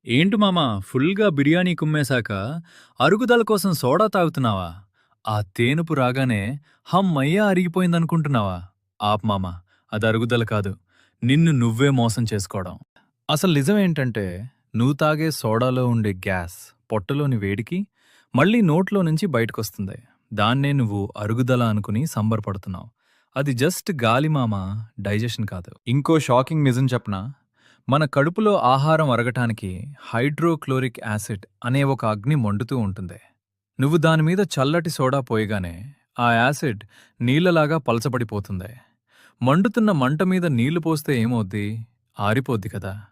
ఏంటి మామా ఫుల్గా బిర్యానీ కుమ్మేశాక అరుగుదల కోసం సోడా తాగుతున్నావా? ఆ తేనుపు రాగానే హమ్మయ్య అరిగిపోయిందనుకుంటున్నావా? ఆప్ మామా, అది అరుగుదల కాదు. నిన్ను నువ్వే మోసం చేసుకోవడం. అసలు నిజమేంటంటే నువ్వు తాగే సోడాలో ఉండే గ్యాస్ పొట్టలోని వేడికి మళ్ళీ నోట్లో నుంచి బయటకొస్తుంది. దాన్నే నువ్వు అరుగుదల అనుకుని సంబరపడుతున్నావు. అది జస్ట్ గాలి మామా, డైజెషన్ కాదు. ఇంకో షాకింగ్ నిజం చెప్పనా? మన కడుపులో ఆహారం అరగటానికి హైడ్రోక్లోరిక్ యాసిడ్ అనే ఒక అగ్ని మండుతూ ఉంటుంది. నువ్వు దానిమీద చల్లటి సోడా పోయగానే ఆ యాసిడ్ నీళ్లలాగా పలచబడిపోతుంది. మండుతున్న మంట మీద నీళ్లు పోస్తే ఏమవుద్ది? ఆరిపోద్ది కదా.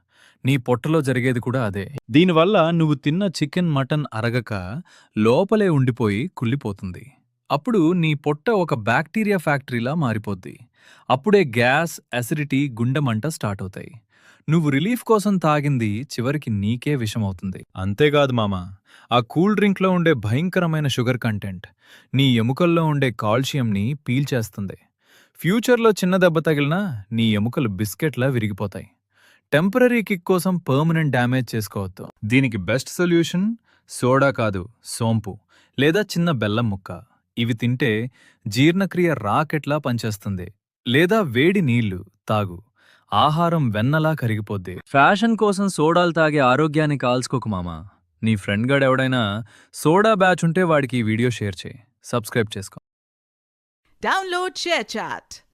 నీ పొట్టలో జరిగేది కూడా అదే. దీనివల్ల నువ్వు తిన్న చికెన్ మటన్ అరగక లోపలే ఉండిపోయి కుళ్ళిపోతుంది. అప్పుడు నీ పొట్ట ఒక బ్యాక్టీరియా ఫ్యాక్టరీలా మారిపోద్ది. అప్పుడే గ్యాస్, అసిడిటీ, గుండెమంట స్టార్ట్ అవుతాయి. నువ్వు రిలీఫ్ కోసం తాగింది చివరికి నీకే విషమవుతుంది. అంతేకాదు మామా, ఆ కూల్ డ్రింక్లో ఉండే భయంకరమైన షుగర్ కంటెంట్ నీ ఎముకల్లో ఉండే కాల్షియంని పీల్చేస్తుంది. ఫ్యూచర్లో చిన్న దెబ్బ తగిలినా నీ ఎముకలు బిస్కెట్లా విరిగిపోతాయి. టెంపరరీ కిక్ కోసం పర్మనెంట్ డ్యామేజ్ చేసుకోవద్దు. దీనికి బెస్ట్ సొల్యూషన్ సోడా కాదు, సోంపు లేదా చిన్న బెల్లం ముక్క. ఇవి తింటే జీర్ణక్రియ రాకెట్లా పనిచేస్తుంది. లేదా వేడి నీళ్లు తాగు, ఆహారం వెన్నలా కరిగిపోద్ది. ఫ్యాషన్ కోసం సోడాలు తాగే ఆరోగ్యాన్ని కాల్చుకోకు మామా. నీ ఫ్రెండ్ గాడు ఎవడైనా సోడా బ్యాచ్ ఉంటే వాడికి ఈ వీడియో షేర్ చేయి, సబ్స్క్రైబ్ చేసుకో. Download ShareChat.